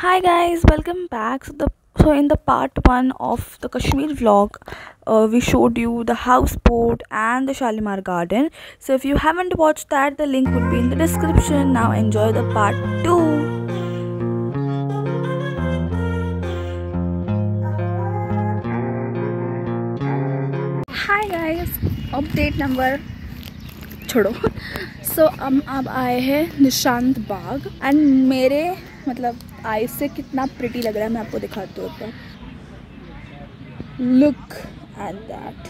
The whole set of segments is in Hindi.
Hi guys, welcome back. So in the part one of the Kashmir vlog, we showed you the houseboat and the Shalimar Garden. So if you haven't watched that, the link would be in the description. Now enjoy the part two. Hi guys, update number छोड़ो. सो हम अब आए हैं निशांत बाग एंड मेरे मतलब आई से कितना प्रिटी लग रहा है मैं आपको दिखाती हूँ. ऊपर लुक एट दैट.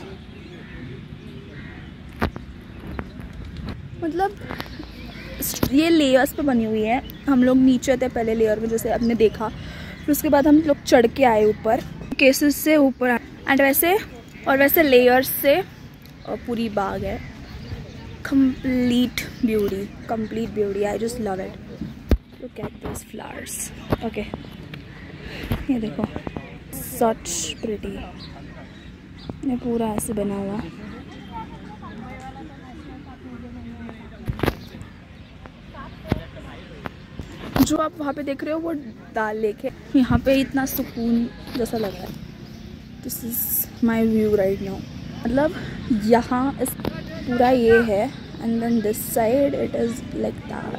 मतलब ये लेयर्स पे बनी हुई है. हम लोग नीचे थे पहले लेयर में जैसे आपने देखा, फिर उसके बाद हम लोग चढ़ के आए ऊपर केसेस से ऊपर एंड वैसे लेयर्स से पूरी बाग है. complete beauty. I just love it. Look at those flowers. Okay, ये देखो, such pretty. ये पूरा ऐसे बना हुआ. जो आप वहाँ पे देख रहे हो वो दाल लेक है. यहाँ पे इतना सुकून जैसा लग रहा है. This is my view right now. मतलब यहाँ इस पूरा ये है and then this side it is like that.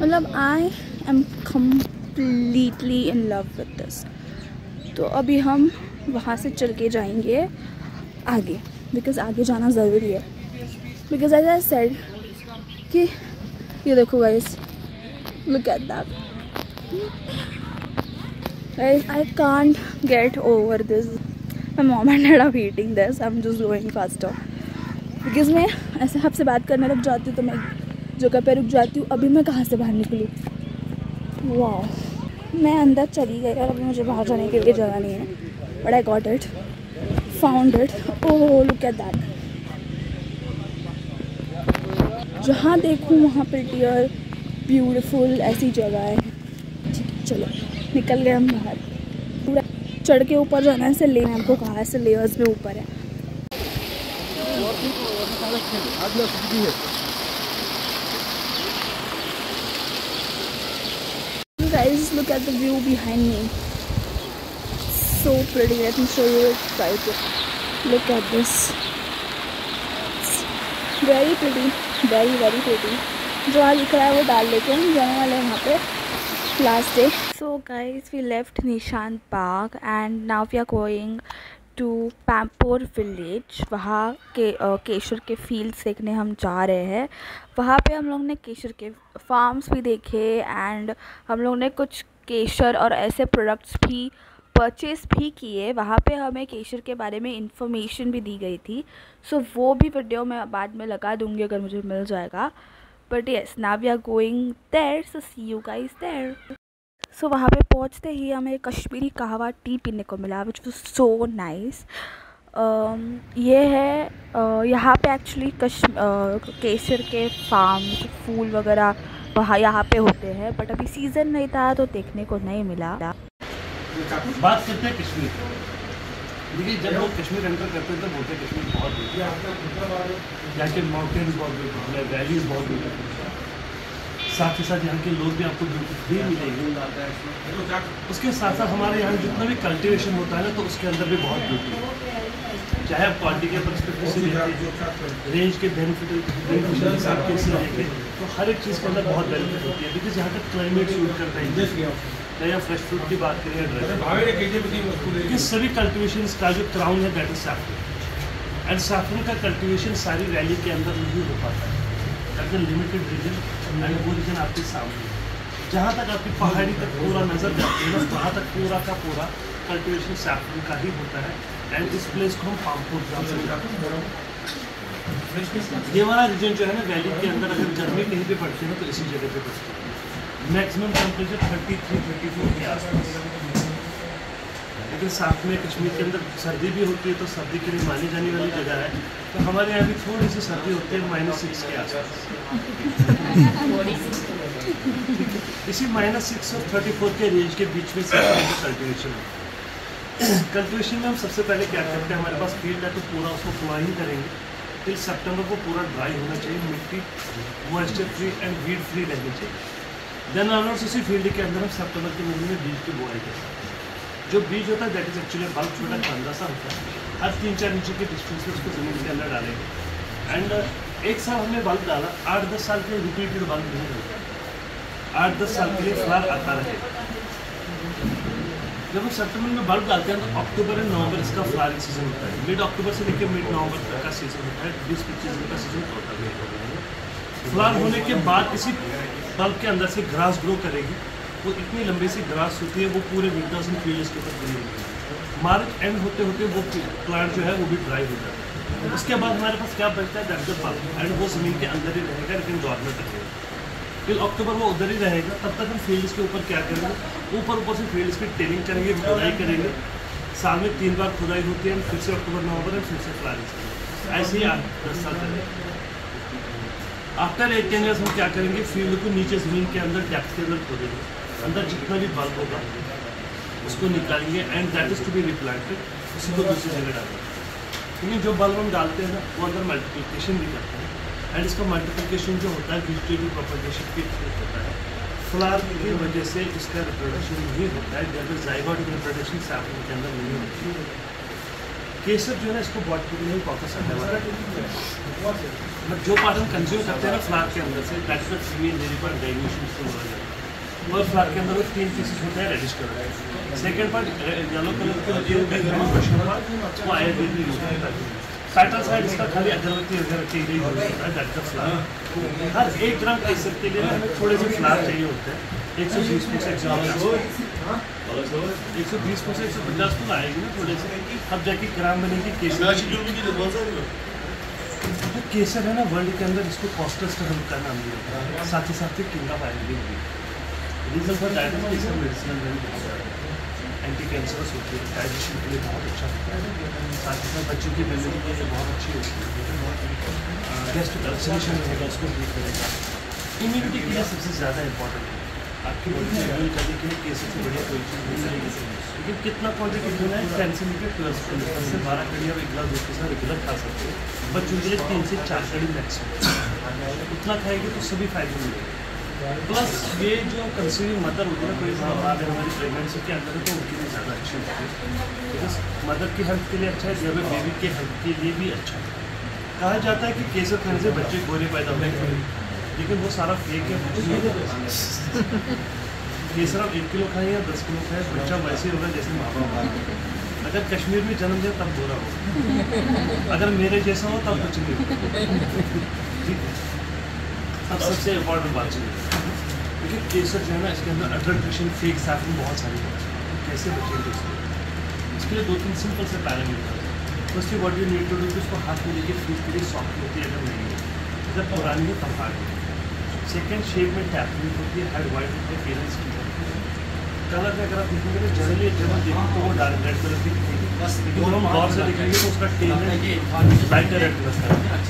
मतलब I am completely in love with this. तो अभी हम वहाँ से चल के जाएंगे आगे बिकॉज आगे जाना ज़रूरी है. बिकॉज एज आई सेड कि ये देखो guys, look at that. I can't get over this. My mom and dad are eating this. I'm just going faster. Because मैं ऐसे आपसे बात करने लग जाती हूँ तो मैं जगह पे रुक जाती हूँ. अभी मैं कहाँ से बाहर निकलूँ. वाह, मैं अंदर चली गई और अभी मुझे बाहर जाने के लिए जगह नहीं है. But I got it, found it. Oh, look at that. जहाँ देखूँ वहाँ prettier, beautiful ऐसी जगह है. चलो निकल गए हम बाहर. पूरा चढ़ के ऊपर जाना है. से ले हमको कहाँ से लेयर्स में ऊपर है. Guys, look at the view behind me. So pretty. Let me show you it right. Look at this. Very pretty. Very pretty. जो आज दिख रहा है वो डाल लेके हम जाने वाले हैं वहाँ पे last day. So guys, we left Nishant Bagh and now we are going to Pampur village. वहाँ के केसर के फील्ड्स देखने हम जा रहे हैं. वहाँ पे हम लोग ने केसर के फार्म्स भी देखे एंड हम लोग ने कुछ केसर और ऐसे प्रोडक्ट्स भी परचेज़ भी किए. वहाँ पे हमें केसर के बारे में इंफॉर्मेशन भी दी गई थी. सो वो भी वीडियो मैं बाद में लगा दूँगी अगर मुझे मिल जाएगा. But yes, now we are going there. So see you guys there. So वहाँ पे पहुँचते ही हमें कश्मीरी कहवा टी पीने को मिला विच वाज सो नाइस. ये है यहाँ पे एक्चुअली केसर के फार्म फूल वगैरह वहाँ यहाँ पे होते हैं. बट अभी सीज़न नहीं था तो देखने को नहीं मिला. बात करते हैं कश्मीर. देखिए, जब लोग कश्मीर एंटर करते हैं तो बोलते हैं कश्मीर बहुत ब्यूटीफुल है. यहाँ के माउंटेन्स बहुत ब्यूटीफुल है, वैलीज बहुत ब्यूटीफुल है. साथ ही साथ यहाँ के लोग भी आपको ब्यूटीफुल भी मिलेंगे. उसके साथ साथ हमारे यहाँ जितना भी कल्टीवेशन होता है ना तो उसके अंदर भी बहुत ब्यूटी है. चाहे आप क्वालिटी के परस्पेक्टिव से लेके रेंज के बेनिफिशियल हिसाब के से लेके तो हर एक चीज़ के अंदर बहुत बेनिफिट होती है. बिकॉज यहाँ का क्लाइमेट सूट करता है. या फ्रेश फ्रूट की बात करें ड्राई, सभी कल्टीवेशन का जो क्राउन है that is saffron. And saffron का कल्टीवेशन सारी वैली के अंदर नहीं हो पाता है. That is limited region and वो रीजन आपके सामने है. जहाँ तक आपकी पहाड़ी तक पूरा नजर जाती है ना वहाँ तक पूरा का पूरा कल्टीवेशन सैफरन का ही होता है. एंड इस प्लेस को हम पामपुर जाते हैं. ये वाला रीजन जो है ना वैली के अंदर अगर गर्मी कहीं पे पड़ती है ना तो इसी जगह पे पड़ती है. मैक्सिमम टेम्परेचर 33-34 के आसपास. लेकिन साथ में कश्मीर के अंदर सर्दी भी होती है तो सर्दी के लिए मानी जाने वाली जगह है. तो हमारे यहाँ भी थोड़ी सी सर्दी होती है -6 के आसपास. इसी -6 और 34 के रेंज के बीच में कल्टीवेशन है. कल्टीवेशन में हम सबसे पहले क्या करते हैं, हमारे पास फील्ड है तो पूरा उसको प्लाइंग करेंगे. टिल सितंबर को पूरा ड्राई होना चाहिए. मिट्टी moisture free and weed free रहनी चाहिए. देन ऑनवर्ड्स उसी फील्ड के अंदर हम सितंबर के महीने में बीज की बुआई करते हैं। जो बीज होता है दैट इज एक्चुअली बल्ब छोटा कंदा सा होता है, हर 3-4 इंच के डिस्टेंस में उसको ज़मीन के अंदर डालेंगे। एंड एक साल हमने बल्ब डाला, 8-10 साल के रिपीटेड बल्ब नहीं होता, 8-10 साल के लिए फ्लावर आता रहेगा। जब हम सितंबर में बल्ब डालते हैं तो अक्टूबर और नवंबर इसका फ्लावरिंग सीजन होता है। मिड अक्टूबर से लेकर मिड नवंबर तक का सीजन होता है, 20-25 दिन का सीजन होता है। फ्लावर होने के बाद इसी बल्ब के अंदर से ग्रास ग्रो करेगी। वो इतनी लंबी सी ग्रास होती है, वो पूरे विंटर्स में फील्ड्स के ऊपर बनी होती है। मार्च एंड होते होते वो प्लांट जो है वो भी ड्राई हो जाता है। उसके बाद हमारे पास क्या बचता है, दैट द बल्ब, एंड वो ज़मीन के अंदर ही रहेगा लेकिन डॉर्मेंट रहेगा। फिर अक्टूबर वो उधर ही रहेगा। तब तक हम फील्ड्स के ऊपर क्या करेंगे, ऊपर से फील्ड्स की टेनिंग करेंगे, खुदाई करेंगे। साल में 3 बार खुदाई होती है, फिर से अक्टूबर नवंबर में फिर से फ्लावरिंग करेंगे। ऐसे ही 8-10 साल करेंगे। आफ्टर 8-10 ईयर्स हम क्या करेंगे, फील्ड को नीचे ज़मीन के अंदर डेप्थ के अंदर खोदेंगे, अंदर जितना भी बल्ब होगा उसको निकालेंगे, and that is to be replanted, उसी को दूसरी जगह डालेंगे। लेकिन जो बल्ब हम डालते हैं ना वो अंदर मल्टीप्लिकेशन भी करते हैं, एंड इसका मल्टीप्लिकेशन जो होता है वेजिटेटिव प्रोपगेशन के थ्रू होता है। फ्लावर की वजह से इसका रिप्रोडक्शन नहीं होता है, जब जाइगोट रिप्रोडक्शन सैपलिंग के अंदर नहीं होती है। केसर जो है ना इसको बॉटनिकली कॉकस अड्डा बट जो पार्ट हम कंज्यूम करते हैं ना फ्लावर के अंदर से, that is the female lady पर डाइल्यूशन से बोला जाता है। और फ्लावर के अंदर वो 3 पीसेस होते हैं reddish colour. Second part yellow colour के होती है, वो आयुर्वेद यूज होता है। पैटर्न साइड इसका खाली अगरबत्ती वगैरह के लिए यूज होता है, दैट द फ्लावर। हर 1 ग्राम केसर के लिए हमें थोड़े से फ्लावर चाहिए होते हैं, 120 में से 120 में से 150 तो आएगी ना थोड़े से, अब जाके ग्राम बनेगी केसर। जो केसर है ना वर्ल्ड के अंदर इसको कॉस्टेस्ट ड्रग का नाम दिया था, साथ ही साथ किंग ऑफ आयुर्वेद भी। रीजन फॉर दैट इज केसर मेडिसिनल वैल्यू, एंटी कैंसरस होती है, डाइजेशन के लिए बहुत अच्छा होता है, साथ ही साथ बच्चों की मेमोरी के लिए बहुत अच्छी होती है, गेस्ट अल्सरेशन रहेगा उसको ठीक करेगा, इम्यूनिटी के लिए सबसे ज़्यादा इंपॉर्टेंट है। आपकी बॉडी को हेल्प करने के लिए केसर से बढ़िया कोई चीज़ नहीं रहेगी। लेकिन कितना क्वान्टिटी होना है, 10 से लेकर 12 से 12 कड़ी आप 1 गिलास दूध के साथ रेगुलर खा सकते हो। बच्चों के लिए 3 से 4 कड़ी मैक्सिमम, उतना खाएंगे तो सभी फायदे मिलेंगे। प्लस ये जो कंसीविंग मदर होती है ना, कोई माँ हमारी प्रेगनेंसी के अंदर है तो उनके लिए ज़्यादा अच्छी होती है, बिकॉज मदर की हेल्थ के लिए अच्छा है, जब बेबी के हेल्थ के लिए भी अच्छा है। कहा जाता है कि केसर खाने से बच्चे गोरे पैदा होंगे, लेकिन वो सारा फेक है। केसर आप 1 किलो खाएं या 10 किलो खाएं, बच्चा वैसे ही होगा जैसे माँ बाप। अगर कश्मीर में जन्म दिया तब गोरा हो, अगर मेरे जैसा हो तब कुछ नहीं हो। ठीक है, अब सबसे इम्पोर्टेंट बात है क्योंकि केसर जो है ना इसके अंदर अडल्ट्रेशन फेक सैफरन बहुत सारी होती है। कैसे बचेंगे इसके लिए 2-3 सिंपल से पैरामीटर है। Firstly what you need to do, उसको हाथ में लेके फ्रीज के लिए सॉफ्ट होती है, अगर नहीं है, अगर पुरानी है तब हार्ड होती है। सेकेंड शेप में टैपिंग होती है, हेड वाइट होती है, पेरेंट्स की कलर में अगर आप देखेंगे तो जनरली जब हम देखें तो वो डार्क रेड कलर की दिखेगी, लेकिन जब हम गौर से देखेंगे तो उसका टेल में लाइट रेड कलर का है।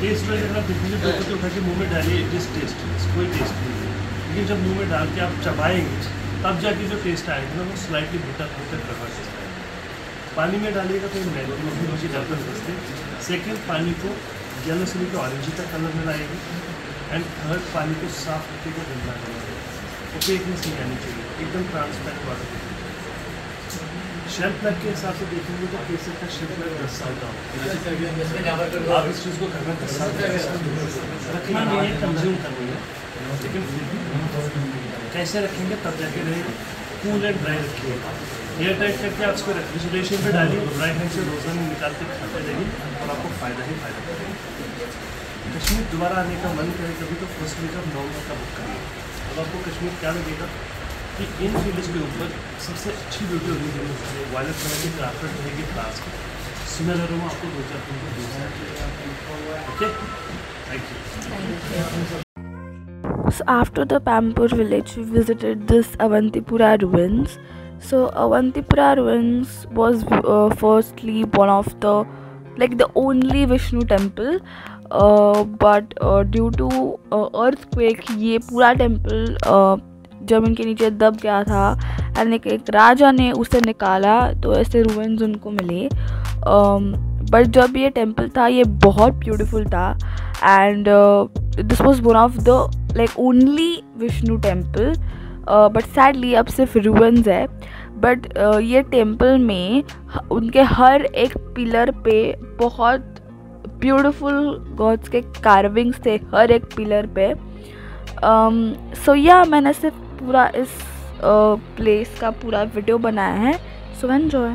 टेस्ट में अगर आप देखेंगे तो कुछ उठा के मुँह में डालिए, इट इज टेस्ट, कोई टेस्ट नहीं है, लेकिन जब मुँह में डाल के आप चबाएंगे तब जाके जो टेस्ट आएगा ना वो स्लाइटली बिटर प्रकार से आएगा। पानी में डालिएगा तो मैंगो डालकर बसते। सेकेंड, पानी को येलो से लेकर ऑरेंज का कलर में लाएंगे, एंड थर्ड, पानी को साफ रखिएगा, गंदा करेंगे, ओपेकनेस नहीं आनी चाहिए, एकदम ट्रांसपेरेंट वाटर। शेल्फ लाइफ के हिसाब से देखेंगे तो केसर का शेल्फ लाइफ 10 साल का होगा। आप इस चीज़ को घर में 10 साल रखना नहीं है, कंज्यूम करनी है, लेकिन कैसे रखेंगे तब जाके रहेगा। कूल एंड ड्राई रखिएगा, एयर टाइट करके आप इसको रेफ्रिजरेशन पे डालिए, ड्राई हैंड से रोज़ाना निकाल के खाते रहिए और आपको फ़ायदा ही फ़ायदा करेगा। कश्मीर दोबारा आने का मन करे कभी तो फर्स्ट वीक ऑफ नवंबर का बुक करिए। अब आपको कश्मीर क्या लगेगा कि इन फील्ड्स के ऊपर सबसे अच्छी ब्यूटी होगी जो वायलेट कलर की क्राफ्टेड रहेगी फ्लावर्स की, स्मेल में आपको 2-4 दिन को दूसरा। Okay, thank you. So after the Pampur village, we visited this Avantipura ruins. So Avantipura ruins was firstly one of the only Vishnu temple, but due to earthquake ये पूरा temple जमीन के नीचे दब गया था, एंड एक राजा ने उसे निकाला तो ऐसे ruins उनको मिले। बट जब ये टेम्पल था ये बहुत ब्यूटीफुल था, and this was one of the like only Vishnu temple, but sadly अब सिर्फ रूइंस है। बट ये टेम्पल में उनके हर एक पिलर पे बहुत ब्यूटीफुल गॉड्स के कार्विंग्स थे हर एक पिलर पे। सो या मैंने सिर्फ पूरा इस प्लेस का पूरा वीडियो बनाया है, so enjoy.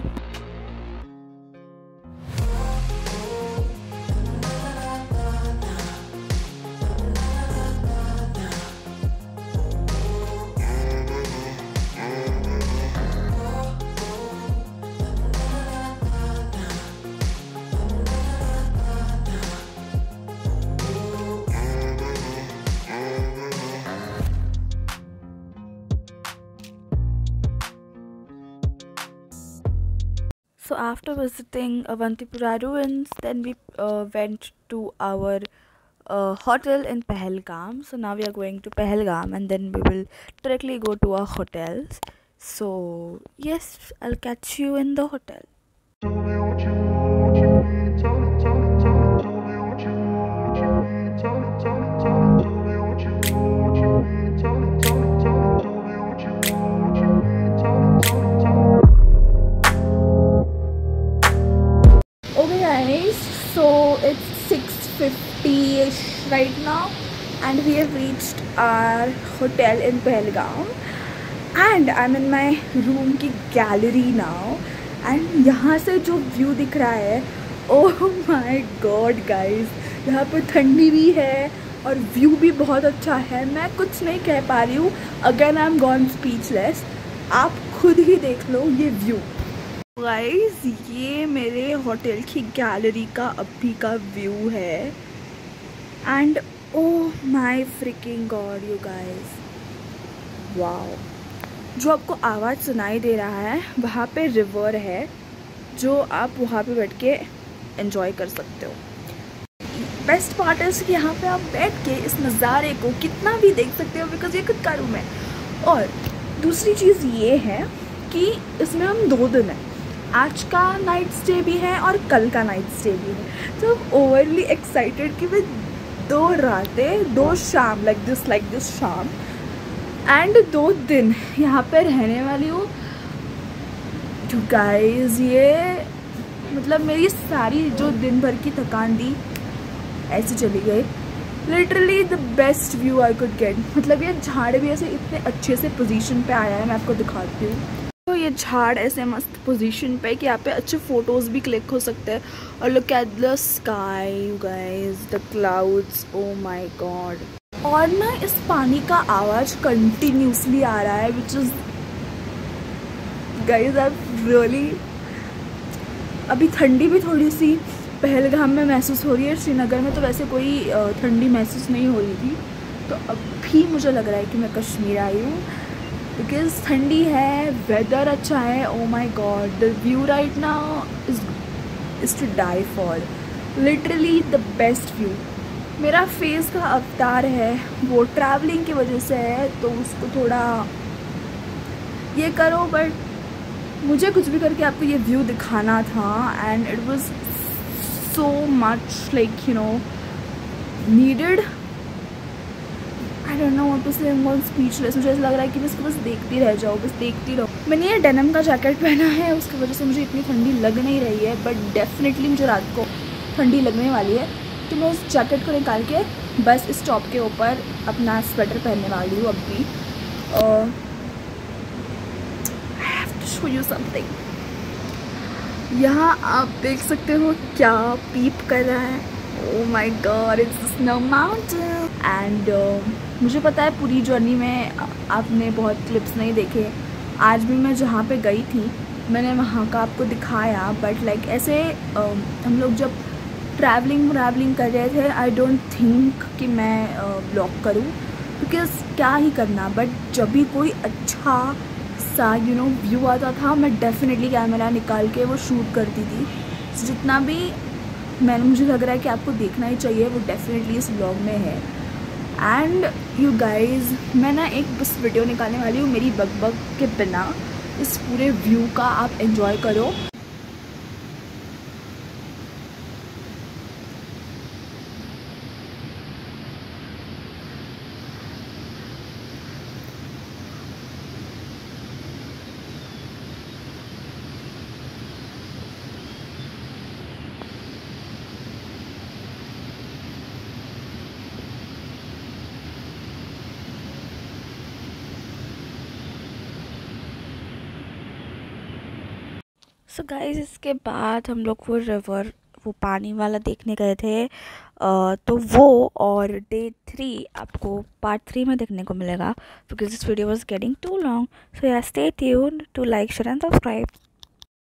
So after visiting Avantipura ruins, then we went to our hotel in Pahalgam. So now we are going to Pahalgam, and then we will directly go to our hotels. So yes, I'll catch you in the hotel. So it's 6:50ish right now, and we have reached our hotel in Pahalgam, and I'm in my room की gallery now, and यहाँ से जो view दिख रहा है, oh my god guys, यहाँ पे ठंडी भी है और व्यू भी बहुत अच्छा है। मैं कुछ नहीं कह पा रही हूँ, again I am gone speechless. आप खुद ही देख लो ये व्यू। गाइस ये मेरे होटल की गैलरी का अभी का व्यू है, and oh my fricking God you guys, wow. जो आपको आवाज़ सुनाई दे रहा है वहाँ पे रिवर है, जो आप वहाँ पे बैठ के एंजॉय कर सकते हो। बेस्ट पार्ट है कि यहाँ पे आप बैठ के इस नज़ारे को कितना भी देख सकते हो, बिकॉज ये खुद का रूम है। और दूसरी चीज़ ये है कि इसमें हम 2 दिन हैं, आज का नाइट स्टे भी है और कल का नाइट स्टे भी है। तो ओवरली एक्साइटेड कि मैं 2 रातें 2 शाम लाइक दिस शाम एंड 2 दिन यहाँ पे रहने वाली हूँ। तो गाइस ये मतलब मेरी सारी जो दिन भर की थकान थी ऐसे चली गई। Literally the best view I could get. मतलब ये झाड़ भी ऐसे इतने अच्छे से पोजीशन पे आया है, मैं आपको दिखाती हूँ। तो ये झाड़ ऐसे मस्त पोजीशन पे कि यहाँ पे अच्छे फोटोज़ भी क्लिक हो सकते हैं। और look at the sky you guys, the clouds, oh my God. और ना इस पानी का आवाज़ कंटिन्यूसली आ रहा है, which is guys I really. अभी ठंडी भी थोड़ी सी पहलगाम में महसूस हो रही है, श्रीनगर में तो वैसे कोई ठंडी महसूस नहीं हो रही थी। तो अभी मुझे लग रहा है कि मैं कश्मीर आई हूँ, बिकॉज ठंडी है, वेदर अच्छा है। Oh my god, the view right now is to die for, literally the best view. मेरा फेस का अवतार है वो ट्रैवलिंग की वजह से है, तो उसको थोड़ा ये करो, बट मुझे कुछ भी करके आपको ये व्यू दिखाना था, and it was so much like you know needed. I don't know what to say, I am speechless. मुझे ऐसा लग रहा है कि मैं इसको बस देखती रह जाऊँ, बस देखती रहो। मैंने ये डेनिम का जैकेट पहना है, उसकी वजह से मुझे इतनी ठंडी लग नहीं रही है, बट डेफिनेटली मुझे रात को ठंडी लगने वाली है। तो मैं उस जैकेट को निकाल के बस इस टॉप के ऊपर अपना स्वेटर पहनने वाली हूँ अभी। I have to show you something. यहाँ आप देख सकते हो क्या पीप कर रहा है। Oh my God, it's snow mountain. And मुझे पता है पूरी जर्नी में आपने बहुत क्लिप्स नहीं देखे। आज भी मैं जहाँ पे गई थी मैंने वहाँ का आपको दिखाया, बट लाइक ऐसे हम लोग जब ट्रैवलिंग कर रहे थे, आई डोंट थिंक कि मैं ब्लॉग करूँ, बिकॉज क्या ही करना। बट जब भी कोई अच्छा सा यू नो व्यू आता था, मैं डेफिनेटली कैमरा निकाल के वो शूट करती थी। so, जितना भी मुझे लग रहा है कि आपको देखना ही चाहिए, वो डेफिनेटली इस ब्लॉग में है। एंड यू गाइज, मैं ना एक बस वीडियो निकालने वाली हूँ मेरी बग के बिना। इस पूरे व्यू का आप एंजॉय करो। सो गाइस इसके बाद हम लोग वो रिवर, वो पानी वाला देखने गए थे। तो वो और डे 3 आपको पार्ट 3 में देखने को मिलेगा, because this video was getting too long. So yeah stay tuned to like share and subscribe.